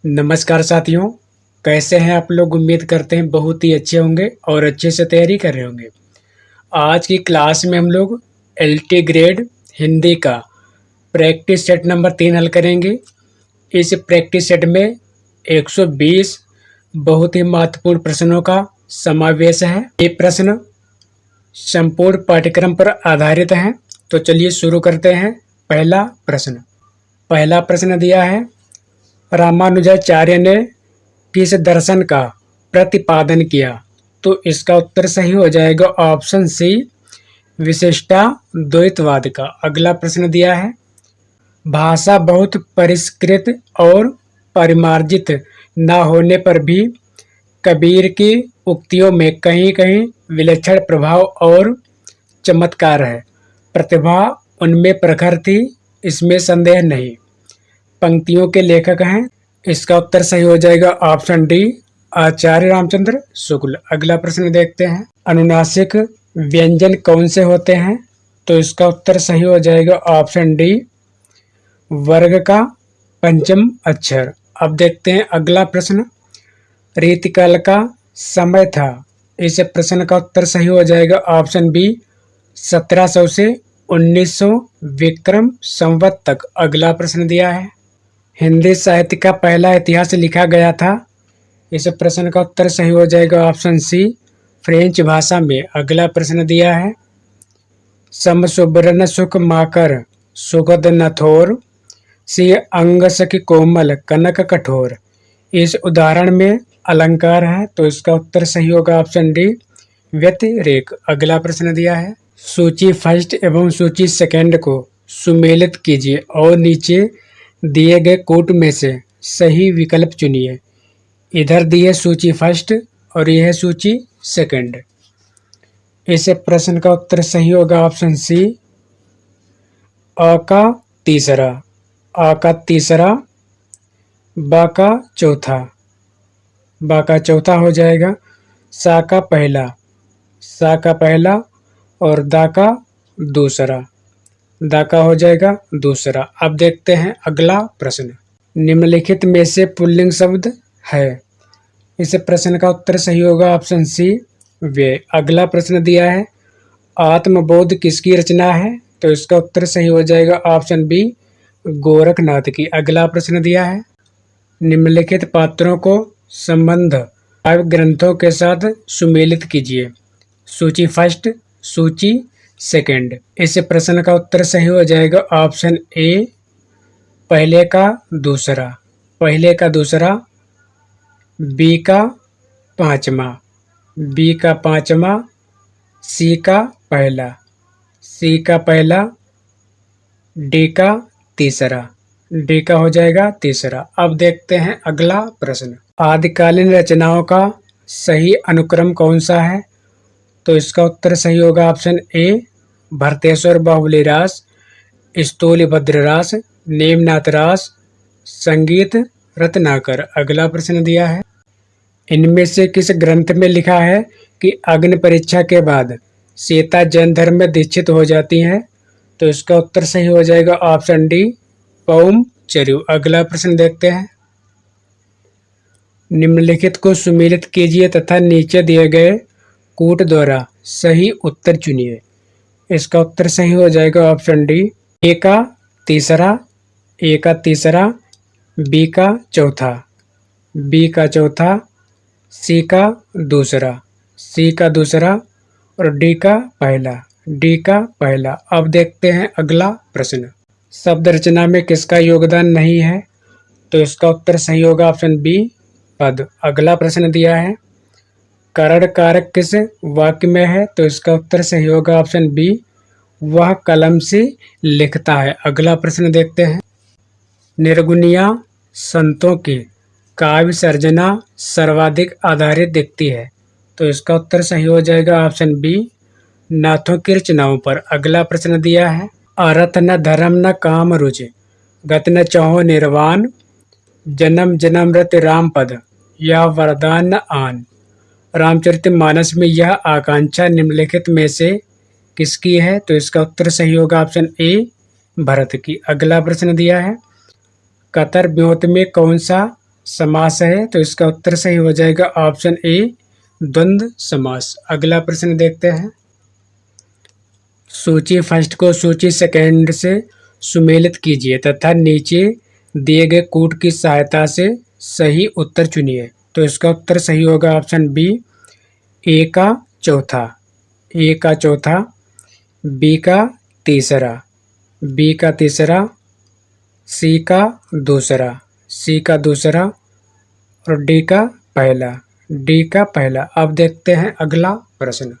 नमस्कार साथियों, कैसे हैं आप लोग? उम्मीद करते हैं बहुत ही अच्छे होंगे और अच्छे से तैयारी कर रहे होंगे। आज की क्लास में हम लोग एलटी ग्रेड हिंदी का प्रैक्टिस सेट नंबर 3 हल करेंगे। इस प्रैक्टिस सेट में 120 बहुत ही महत्वपूर्ण प्रश्नों का समावेश है। ये प्रश्न संपूर्ण पाठ्यक्रम पर आधारित हैं। तो चलिए शुरू करते हैं। पहला प्रश्न दिया है, रामानुजाचार्य ने किस दर्शन का प्रतिपादन किया? तो इसका उत्तर सही हो जाएगा ऑप्शन सी, विशिष्टाद्वैतवाद का। अगला प्रश्न दिया है, भाषा बहुत परिष्कृत और परिमार्जित न होने पर भी कबीर की उक्तियों में कहीं कहीं विलक्षण प्रभाव और चमत्कार है। प्रतिभा उनमें प्रखर थी, इसमें संदेह नहीं। पंक्तियों के लेखक हैं। इसका उत्तर सही हो जाएगा ऑप्शन डी, आचार्य रामचंद्र शुक्ल। अगला प्रश्न देखते हैं, अनुनासिक व्यंजन कौन से होते हैं? तो इसका उत्तर सही हो जाएगा ऑप्शन डी, वर्ग का पंचम अक्षर। अब देखते हैं अगला प्रश्न, रीतिकाल का समय था। इस प्रश्न का उत्तर सही हो जाएगा ऑप्शन बी, 1700 से 1900 विक्रम संवत तक। अगला प्रश्न दिया है, हिंदी साहित्य का पहला इतिहास लिखा गया था। इस प्रश्न का उत्तर सही हो जाएगा ऑप्शन सी, फ्रेंच भाषा में। अगला प्रश्न दिया है, सम सुबरन सुख माकर सुगद नथोर सी अंग सखी कोमल कनक कठोर। इस उदाहरण में अलंकार है, तो इसका उत्तर सही होगा ऑप्शन डी, व्यतिरेक। अगला प्रश्न दिया है, सूची फर्स्ट एवं सूची सेकंड को सुमेलित कीजिए और नीचे दिए गए कोट में से सही विकल्प चुनिए। इधर दी है सूची फर्स्ट और यह है सूची सेकंड। इस प्रश्न का उत्तर सही होगा ऑप्शन सी, अ का तीसरा, आ का तीसरा, बा का चौथा, बा का चौथा हो जाएगा, सा का पहला, सा का पहला और दा का दूसरा, दा का हो जाएगा दूसरा। अब देखते हैं अगला प्रश्न, निम्नलिखित में से पुल्लिंग शब्द है। इस प्रश्न का उत्तर सही होगा ऑप्शन सी, वे। अगला प्रश्न दिया है, आत्मबोध किसकी रचना है? तो इसका उत्तर सही हो जाएगा ऑप्शन बी, गोरखनाथ की। अगला प्रश्न दिया है, निम्नलिखित पात्रों को संबंध काव्य ग्रंथों के साथ सुमेलित कीजिए। सूची फर्स्ट, सूची सेकंड। इस प्रश्न का उत्तर सही हो जाएगा ऑप्शन ए, पहले का दूसरा, पहले का दूसरा, बी का पांचवा, बी का पांचवा, सी का पहला, सी का पहला, डी का तीसरा, डी का हो जाएगा तीसरा। अब देखते हैं अगला प्रश्न, आदिकालीन रचनाओं का सही अनुक्रम कौन सा है? तो इसका उत्तर सही होगा ऑप्शन ए, भरतेश्वर बाहुली रास, स्थूलभद्र रास, नेमनाथ रास, संगीत रत्नाकर। अगला प्रश्न दिया है, इनमें से किस ग्रंथ में लिखा है कि अग्नि परीक्षा के बाद सीता जैन धर्म में दीक्षित हो जाती हैं? तो इसका उत्तर सही हो जाएगा ऑप्शन डी, पौम चरु। अगला प्रश्न देखते हैं, निम्नलिखित को सुमेलित कीजिए तथा नीचे दिए गए कूट द्वारा सही उत्तर चुनिए। इसका उत्तर सही हो जाएगा ऑप्शन डी, ए का तीसरा, ए का तीसरा, बी का चौथा, बी का चौथा, सी का दूसरा, सी का दूसरा और डी का पहला, डी का पहला। अब देखते हैं अगला प्रश्न, शब्द रचना में किसका योगदान नहीं है? तो इसका उत्तर सही होगा ऑप्शन बी, पद। अगला प्रश्न दिया है, करण कारक किस वाक्य में है? तो इसका उत्तर सही होगा ऑप्शन बी, वह कलम से लिखता है। अगला प्रश्न देखते हैं, निर्गुणिया संतों की काव्य सर्जना सर्वाधिक आधारित दिखती है। तो इसका उत्तर सही हो जाएगा ऑप्शन बी, नाथों की रचनाओं पर। अगला प्रश्न दिया है, अरथ न धर्म न काम रुचि गत न चाहो निर्वाण जन्म जन्म रत राम पद यह वरदान न आन। रामचरितमानस में यह आकांक्षा निम्नलिखित में से किसकी है? तो इसका उत्तर सही होगा ऑप्शन ए, भरत की। अगला प्रश्न दिया है, कतर ब्योत में कौन सा समास है, तो इसका उत्तर सही हो जाएगा ऑप्शन ए द्वंद्व समास। अगला प्रश्न देखते हैं। सूची फर्स्ट को सूची सेकंड से सुमेलित कीजिए तथा नीचे दिए गए कूट की सहायता से सही उत्तर चुनिए। तो इसका उत्तर सही होगा ऑप्शन बी ए का चौथा, ए का चौथा, बी का तीसरा, बी का तीसरा, सी का दूसरा, सी का दूसरा और डी का पहला, डी का पहला। अब देखते हैं अगला प्रश्न।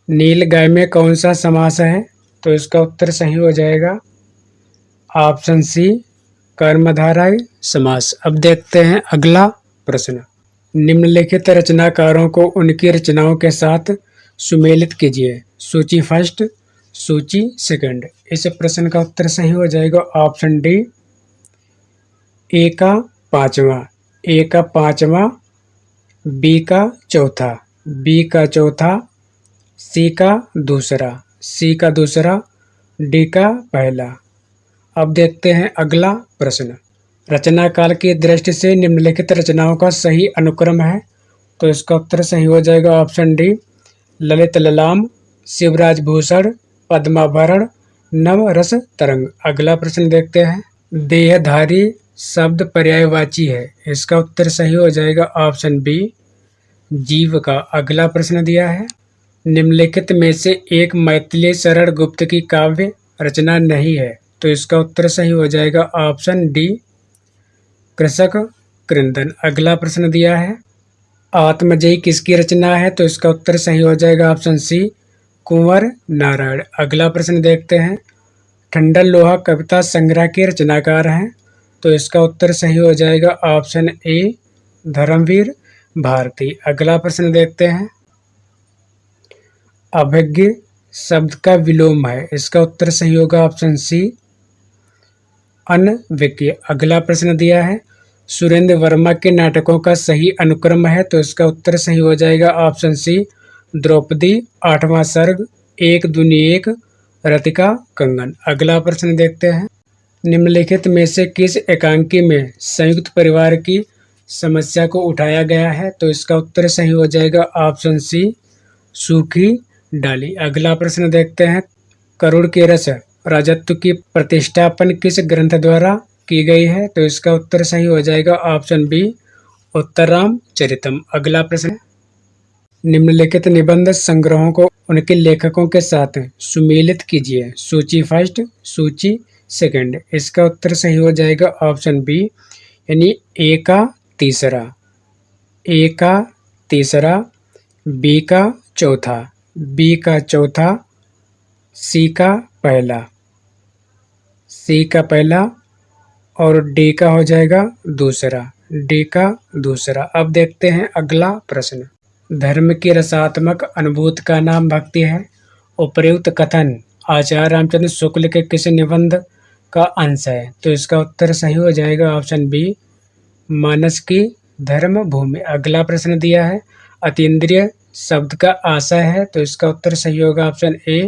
नीलगाय में कौन सा समास है? तो इसका उत्तर सही हो जाएगा ऑप्शन सी कर्मधारय समास। अब देखते हैं अगला प्रश्न। निम्नलिखित रचनाकारों को उनकी रचनाओं के साथ सुमेलित कीजिए। सूची फर्स्ट, सूची सेकंड। इस प्रश्न का उत्तर सही हो जाएगा ऑप्शन डी ए का पांचवा, ए का पांचवा, बी का चौथा, बी का चौथा, सी का दूसरा, सी का दूसरा, डी का पहला। अब देखते हैं अगला प्रश्न। रचना काल की दृष्टि से निम्नलिखित रचनाओं का सही अनुक्रम है। तो इसका उत्तर सही हो जाएगा ऑप्शन डी ललित ललाम, शिवराज भूषण, पद्माभरण, नव रस तरंग। अगला प्रश्न देखते हैं। देहधारी शब्द पर्यायवाची है। इसका उत्तर सही हो जाएगा ऑप्शन बी जीव का। अगला प्रश्न दिया है। निम्नलिखित में से एक मैथिली शरण गुप्त की काव्य रचना नहीं है। तो इसका उत्तर सही हो जाएगा ऑप्शन डी कृषक क्रंदन। अगला प्रश्न दिया है। आत्मजयी किसकी रचना है? तो इसका उत्तर सही हो जाएगा ऑप्शन सी कुंवर नारायण। अगला प्रश्न देखते हैं। ठंडल लोहा कविता संग्रह के रचनाकार हैं। तो इसका उत्तर सही हो जाएगा ऑप्शन ए धर्मवीर भारती। अगला प्रश्न देखते हैं। अभिज्ञ शब्द का विलोम है। इसका उत्तर सही होगा ऑप्शन सी अनभिज्ञ। अगला प्रश्न दिया है। सुरेंद्र वर्मा के नाटकों का सही अनुक्रम है। तो इसका उत्तर सही हो जाएगा ऑप्शन सी द्रौपदी, आठवां सर्ग, एक दूनी एक, रतिका कंगन। अगला प्रश्न देखते हैं। निम्नलिखित में से किस एकांकी में संयुक्त परिवार की समस्या को उठाया गया है? तो इसका उत्तर सही हो जाएगा ऑप्शन सी सूखी डाली। अगला प्रश्न देखते हैं। करुण के रस राजत्व की प्रतिष्ठापन किस ग्रंथ द्वारा की गई है? तो इसका उत्तर सही हो जाएगा ऑप्शन बी उत्तरराम चरितम। अगला प्रश्न। निम्नलिखित निबंध संग्रहों को उनके लेखकों के साथ सुमेलित कीजिए। सूची फर्स्ट, सूची सेकंड। इसका उत्तर सही हो जाएगा ऑप्शन बी यानी ए का तीसरा, ए का तीसरा, बी का चौथा, बी का चौथा, सी का पहला, सी का पहला और डी का हो जाएगा दूसरा, डी का दूसरा। अब देखते हैं अगला प्रश्न। धर्म की रसात्मक अनुभूति का नाम भक्ति है। उपर्युक्त कथन आचार्य रामचंद्र शुक्ल के किस निबंध का अंश है? तो इसका उत्तर सही हो जाएगा ऑप्शन बी मानस की धर्म भूमि। अगला प्रश्न दिया है। अतीन्द्रिय शब्द का आशय है। तो इसका उत्तर सही होगा ऑप्शन ए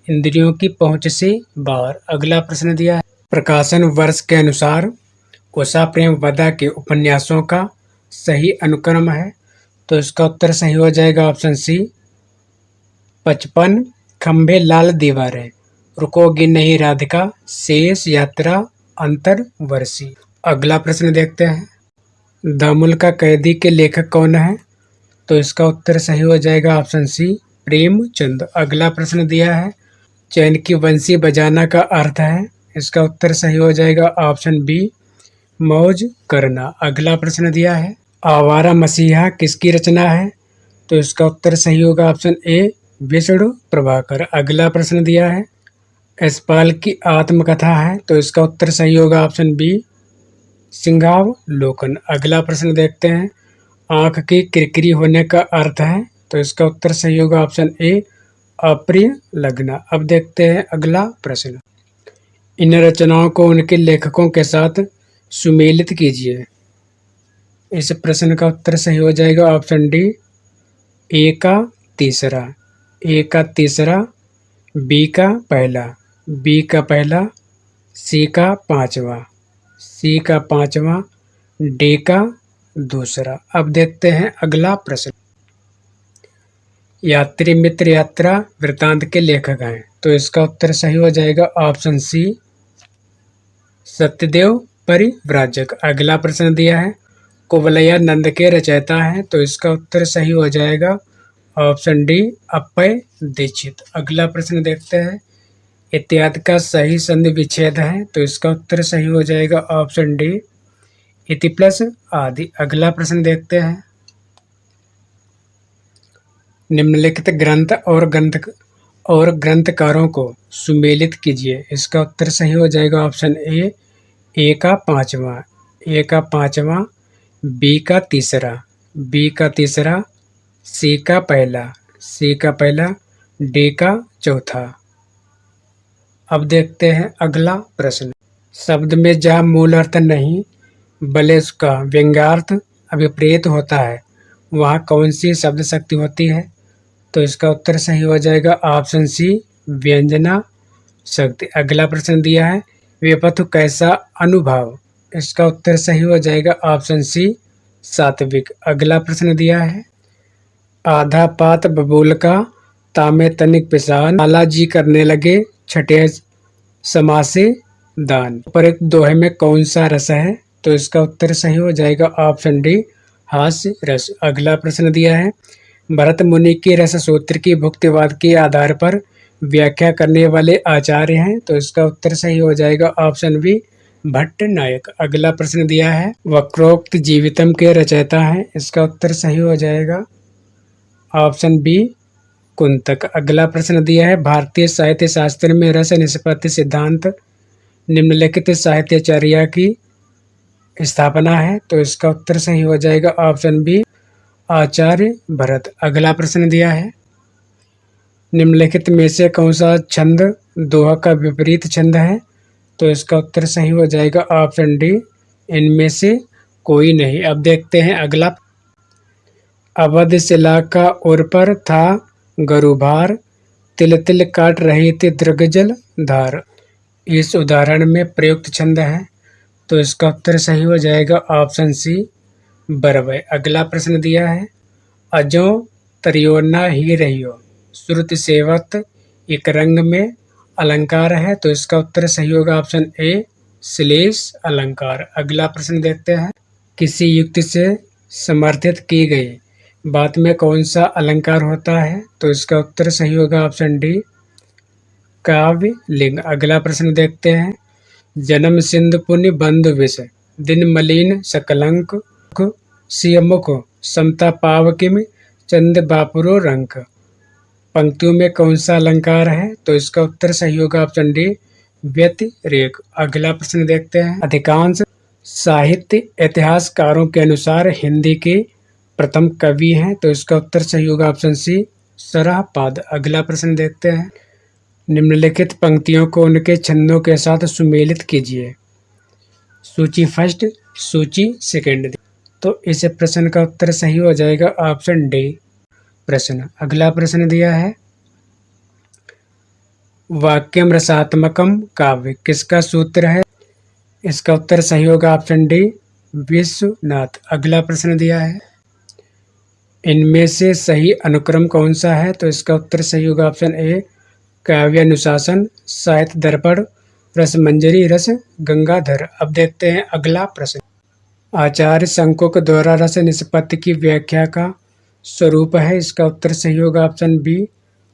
इंद्रियों की पहुंच से बाहर। अगला प्रश्न दिया है। प्रकाशन वर्ष के अनुसार उषा प्रेमवदा के उपन्यासों का सही अनुक्रम है। तो इसका उत्तर सही हो जाएगा ऑप्शन सी 55, खंभे लाल दीवारें, रुकोगी नहीं राधिका, शेष यात्रा, अंतरवर्षी। अगला प्रश्न देखते हैं। दामुल का कैदी के लेखक कौन है? तो इसका उत्तर सही हो जाएगा ऑप्शन सी प्रेमचंद। अगला प्रश्न दिया है। चैन की बंसी बजाना का अर्थ है। इसका उत्तर सही हो जाएगा ऑप्शन बी मौज करना। अगला प्रश्न दिया है। आवारा मसीहा किसकी रचना है? तो इसका उत्तर सही होगा ऑप्शन ए विष्णु प्रभाकर। अगला प्रश्न दिया है। यशपाल की आत्मकथा है। तो इसका उत्तर सही होगा ऑप्शन बी सिंहावलोकन। अगला प्रश्न देखते हैं। आंख की किरकिरी होने का अर्थ है। तो इसका उत्तर सही होगा ऑप्शन ए अप्रिय लगना। अब देखते हैं अगला प्रश्न। इन रचनाओं को उनके लेखकों के साथ सुमेलित कीजिए। इस प्रश्न का उत्तर सही हो जाएगा ऑप्शन डी ए का तीसरा, ए का तीसरा, बी का पहला, बी का पहला, सी का पांचवा, सी का पांचवा डी का दूसरा। अब देखते हैं अगला प्रश्न। यात्री मित्र यात्रा वृत्तांत के लेखक हैं, तो इसका उत्तर सही हो जाएगा ऑप्शन सी सत्यदेव परिव्राजक। अगला प्रश्न दिया है कुवलया नंद के रचयिता हैं, तो इसका उत्तर सही हो जाएगा ऑप्शन डी अप्पय दीक्षित। अगला प्रश्न देखते हैं इत्यादि का सही संधि विच्छेद है, तो इसका उत्तर सही हो जाएगा ऑप्शन डी इति प्लस आदि। अगला प्रश्न देखते हैं निम्नलिखित ग्रंथ और ग्रंथकारों को सुमेलित कीजिए। इसका उत्तर सही हो जाएगा ऑप्शन ए का पांचवा, बी का तीसरा, सी का पहला, डी का चौथा। अब देखते हैं अगला प्रश्न। शब्द में जहाँ मूल अर्थ नहीं बल्कि उसका व्यंग्यार्थ अभिप्रेत होता है, वहाँ कौन सी शब्द शक्ति होती है? तो इसका उत्तर सही हो जाएगा ऑप्शन सी व्यंजना शक्ति। अगला प्रश्न दिया है विपथु कैसा अनुभाव। इसका उत्तर सही हो जाएगा ऑप्शन सी सात्विक। अगला प्रश्न दिया है आधा पात बबूल का तामे तनिक पिसान लालाजी करने लगे छठे समासे दान। पर एक दोहे में कौन सा रस है? तो इसका उत्तर सही हो जाएगा ऑप्शन डी हास्य रस। अगला प्रश्न दिया है भरत मुनि के रस सूत्र की भुक्तिवाद के आधार पर व्याख्या करने वाले आचार्य हैं, तो इसका उत्तर सही हो जाएगा ऑप्शन बी भट्ट नायक। अगला प्रश्न दिया है वक्रोक्त जीवितम के रचयिता हैं, इसका उत्तर सही हो जाएगा ऑप्शन बी कुंतक। अगला प्रश्न दिया है भारतीय साहित्य शास्त्र में रस निष्पत्ति सिद्धांत निम्नलिखित साहित्याचार्य की स्थापना है, तो इसका उत्तर सही हो जाएगा ऑप्शन बी आचार्य भरत। अगला प्रश्न दिया है निम्नलिखित में से कौन सा छंद दोहा का विपरीत छंद है? तो इसका उत्तर सही हो जाएगा ऑप्शन डी इनमें से कोई नहीं। अब देखते हैं अगला। अवध शिला का उर पर था गरुभार, तिल तिल काट रही थी दृगजल धार। इस उदाहरण में प्रयुक्त छंद है, तो इसका उत्तर सही हो जाएगा ऑप्शन सी बरवय। अगला प्रश्न दिया है अजो तरियो ना ही रहियो श्रुति सेवत एक रंग में अलंकार है, तो इसका उत्तर सही होगा ऑप्शन ए श्लेष अलंकार। अगला प्रश्न देखते हैं किसी युक्ति से समर्थित की गई बात में कौन सा अलंकार होता है? तो इसका उत्तर सही होगा ऑप्शन डी काव्य लिंग। अगला प्रश्न देखते हैं जन्म सिंधु पुण्य बंधु विष दिन मलिन सकलंक सियमुख समता पाव किम चंद बापुरो रंक। पंक्तियों में कौन सा अलंकार है? तो इसका उत्तर सही होगा ऑप्शन डी व्यतिरेक। अगला प्रश्न देखते हैं अधिकांश साहित्य इतिहासकारों के अनुसार हिंदी के प्रथम कवि हैं, तो इसका उत्तर सही होगा ऑप्शन सी सरापाद। अगला प्रश्न देखते हैं निम्नलिखित पंक्तियों को उनके छंदों के साथ सुमेलित कीजिए। सूची फर्स्ट, सूची सेकंड। तो इस प्रश्न का उत्तर सही हो जाएगा ऑप्शन डी प्रश्न। अगला प्रश्न दिया है वाक्यम रसात्मकम काव्य किसका सूत्र है? इसका उत्तर सही होगा ऑप्शन डी विश्वनाथ। अगला प्रश्न दिया है इनमें से सही अनुक्रम कौन सा है? तो इसका उत्तर सही होगा ऑप्शन ए काव्यानुशासन साहित्य दर्पण रसमंजरी रस गंगाधर। अब देखते हैं अगला प्रश्न। आचार्य शंकु के द्वारा रस निष्पत्ति की व्याख्या का स्वरूप है, इसका उत्तर सही होगा ऑप्शन बी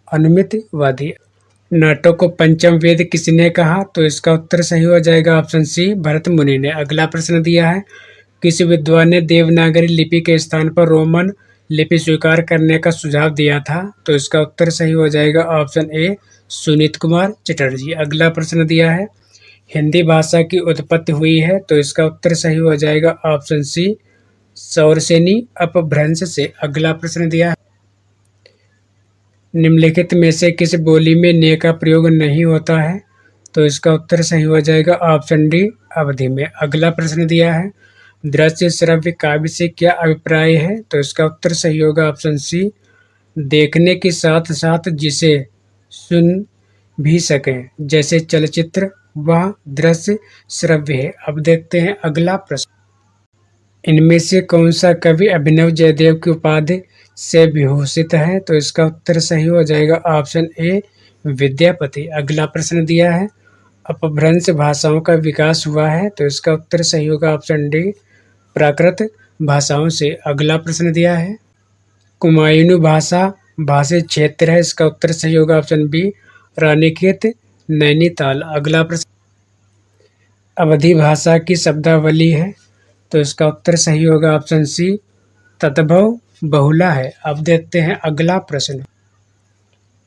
अनुमितिवादी। नाटक को पंचम वेद किसने कहा? तो इसका उत्तर सही हो जाएगा ऑप्शन सी भरत मुनि ने। अगला प्रश्न दिया है किस विद्वान ने देवनागरी लिपि के स्थान पर रोमन लिपि स्वीकार करने का सुझाव दिया था? तो इसका उत्तर सही हो जाएगा ऑप्शन ए सुनीत कुमार चटर्जी। अगला प्रश्न दिया है हिंदी भाषा की उत्पत्ति हुई है, तो इसका उत्तर सही हो जाएगा ऑप्शन सी सौरसेनी अपभ्रंश से। अगला प्रश्न दिया है निम्नलिखित में से किस बोली में ने का प्रयोग नहीं होता है? तो इसका उत्तर सही हो जाएगा ऑप्शन डी अवधि में। अगला प्रश्न दिया है दृश्य श्रव्य काव्य से क्या अभिप्राय है? तो इसका उत्तर सही होगा ऑप्शन सी देखने के साथ साथ जिसे सुन भी सकें जैसे चलचित्र वह दृश्य श्रव्य है। अब देखते हैं अगला प्रश्न। इनमें से कौन सा कवि अभिनव जयदेव की उपाधि से विभूषित है? तो इसका उत्तर सही हो जाएगा ऑप्शन ए विद्यापति। अगला प्रश्न दिया है अपभ्रंश भाषाओं का विकास हुआ है, तो इसका उत्तर सही होगा ऑप्शन डी प्राकृत भाषाओं से। अगला प्रश्न दिया है कुमायूनी भाषा भाषी क्षेत्र है, इसका उत्तर सही होगा ऑप्शन बी रानीखेत नैनीताल। अगला प्रश्न अवधी भाषा की शब्दावली है, तो इसका उत्तर सही होगा ऑप्शन सी तद्भव बहुला है। अब देखते हैं अगला प्रश्न,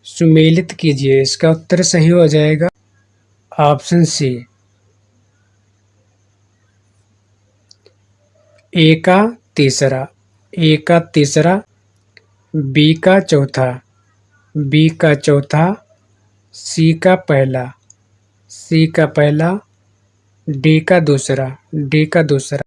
सुमेलित कीजिए, इसका उत्तर सही हो जाएगा ऑप्शन सी ए का तीसरा, ए का तीसरा, बी का चौथा, बी का चौथा, सी का पहला, सी का पहला, डी का दूसरा, डी का दूसरा।